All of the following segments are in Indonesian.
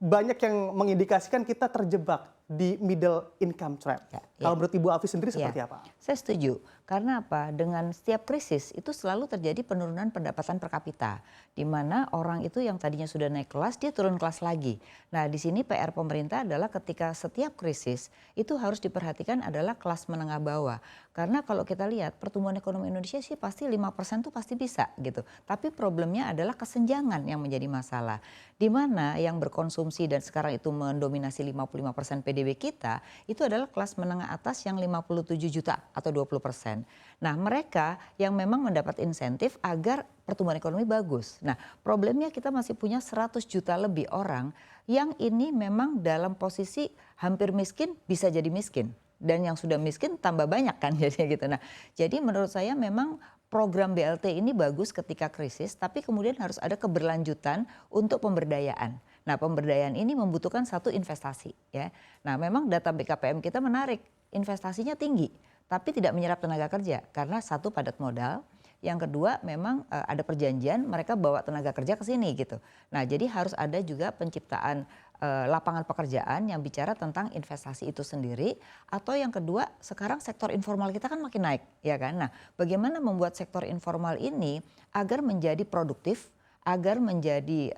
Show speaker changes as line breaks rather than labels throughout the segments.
banyak yang mengindikasikan kita terjebak di middle income trap. Kalau menurut Ibu Afi sendiri seperti apa?
Saya setuju. Karena apa? Dengan setiap krisis itu selalu terjadi penurunan pendapatan per kapita. Di mana orang itu yang tadinya sudah naik kelas, dia turun kelas lagi. Nah, di sini PR pemerintah adalah ketika setiap krisis itu harus diperhatikan adalah kelas menengah bawah. Karena kalau kita lihat pertumbuhan ekonomi Indonesia sih pasti 5% tuh pasti bisa gitu. Tapi problemnya adalah kesenjangan yang menjadi masalah. Di mana yang berkonsumsi dan sekarang itu mendominasi 55% PDB kita, itu adalah kelas menengah atas yang 57 juta atau 20%. Nah, mereka yang memang mendapat insentif agar pertumbuhan ekonomi bagus. Nah, problemnya kita masih punya 100 juta lebih orang yang ini memang dalam posisi hampir miskin bisa jadi miskin. Dan yang sudah miskin tambah banyak kan jadinya gitu. Nah, jadi menurut saya memang program BLT ini bagus ketika krisis, tapi kemudian harus ada keberlanjutan untuk pemberdayaan. Nah, pemberdayaan ini membutuhkan satu investasi ya. Nah, memang data BKPM kita menarik, investasinya tinggi, tapi tidak menyerap tenaga kerja karena satu padat modal, yang kedua memang ada perjanjian mereka bawa tenaga kerja ke sini gitu. Nah, jadi harus ada juga penciptaan lapangan pekerjaan yang bicara tentang investasi itu sendiri, atau yang kedua sekarang sektor informal kita kan makin naik ya kan. Nah, bagaimana membuat sektor informal ini agar menjadi produktif, agar menjadi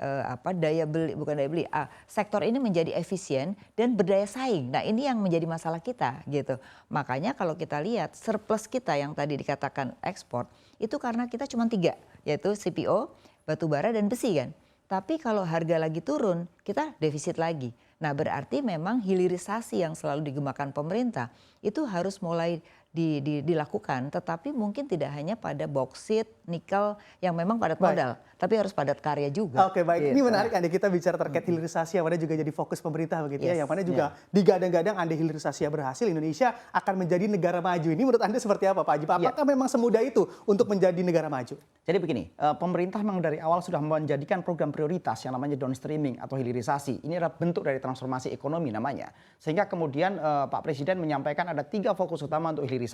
daya beli, bukan daya beli, sektor ini menjadi efisien dan berdaya saing. Nah, ini yang menjadi masalah kita gitu. Makanya kalau kita lihat surplus kita yang tadi dikatakan ekspor itu karena kita cuma 3, yaitu CPO, batu bara dan besi kan. Tapi kalau harga lagi turun, kita defisit lagi. Nah, berarti memang hilirisasi yang selalu digemakan pemerintah itu harus mulai dilakukan, tetapi mungkin tidak hanya pada boksit, nikel yang memang padat modal, tapi harus padat karya juga.
Oke, baik.
Gitu.
Ini menarik Andi, kita bicara terkait hilirisasi yang mana juga jadi fokus pemerintah begitu ya. Yang mana juga digadang-gadang Andi hilirisasi berhasil, Indonesia akan menjadi negara maju. Ini menurut Anda seperti apa Pak Haji? Apakah memang semudah itu untuk menjadi negara maju?
Jadi begini, pemerintah memang dari awal sudah menjadikan program prioritas yang namanya downstreaming atau hilirisasi. Ini adalah bentuk dari transformasi ekonomi namanya. Sehingga kemudian Pak Presiden menyampaikan ada 3 fokus utama untuk hilirisasi.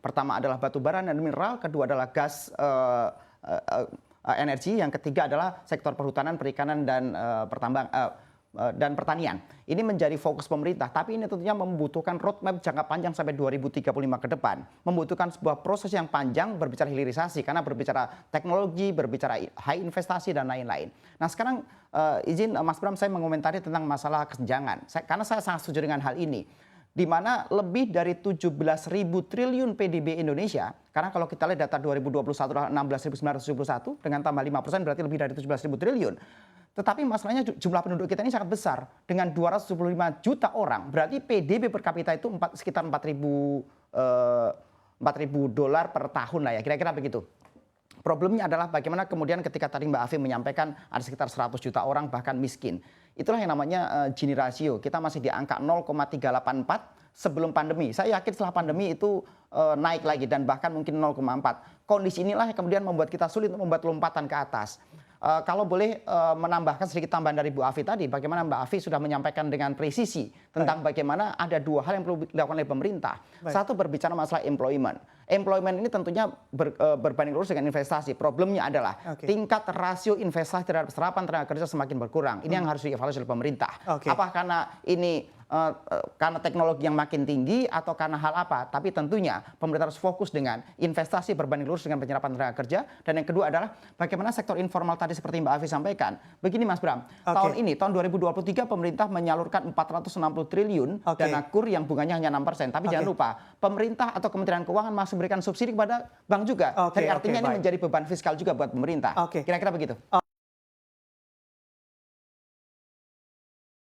Pertama adalah batu bara dan mineral, kedua adalah gas energi, yang ketiga adalah sektor perhutanan, perikanan dan dan pertanian. Ini menjadi fokus pemerintah, tapi ini tentunya membutuhkan roadmap jangka panjang sampai 2035 ke depan. Membutuhkan sebuah proses yang panjang berbicara hilirisasi, karena berbicara teknologi, berbicara high investasi dan lain-lain. Nah, sekarang izin Mas Bram saya mengomentari tentang masalah kesenjangan. Karena saya sangat setuju dengan hal ini. Di mana lebih dari 17.000 triliun PDB Indonesia, karena kalau kita lihat data 2021 adalah 16.971, dengan tambah 5% berarti lebih dari 17.000 triliun. Tetapi masalahnya jumlah penduduk kita ini sangat besar, dengan 275 juta orang, berarti PDB per kapita itu sekitar 4.000 dolar per tahun lah ya, kira-kira begitu. Problemnya adalah bagaimana kemudian ketika tadi Mbak Afi menyampaikan ada sekitar 100 juta orang bahkan miskin. Itulah yang namanya Gini rasio. Kita masih di angka 0,384 sebelum pandemi. Saya yakin setelah pandemi itu naik lagi dan bahkan mungkin 0,4. Kondisi inilah yang kemudian membuat kita sulit untuk membuat lompatan ke atas. Kalau boleh menambahkan sedikit tambahan dari Bu Afi tadi, bagaimana Mbak Afi sudah menyampaikan dengan presisi tentang bagaimana ada 2 hal yang perlu dilakukan oleh pemerintah. Satu, berbicara masalah employment. Employment ini tentunya berbanding lurus dengan investasi. Problemnya adalah tingkat rasio investasi terhadap serapan tenaga kerja semakin berkurang. Ini yang harus dievaluasi oleh pemerintah. Apa karena ini karena teknologi yang makin tinggi atau karena hal apa? Tapi tentunya pemerintah harus fokus dengan investasi berbanding lurus dengan penyerapan tenaga kerja. Dan yang kedua adalah bagaimana sektor informal tadi seperti Mbak Afi sampaikan. Begini Mas Bram, tahun 2023 pemerintah menyalurkan 460 triliun dana KUR yang bunganya hanya 6%. Tapi jangan lupa, pemerintah atau Kementerian Keuangan masih memberikan subsidi kepada bank juga. Jadi artinya ini menjadi beban fiskal juga buat pemerintah. Kira-kira begitu.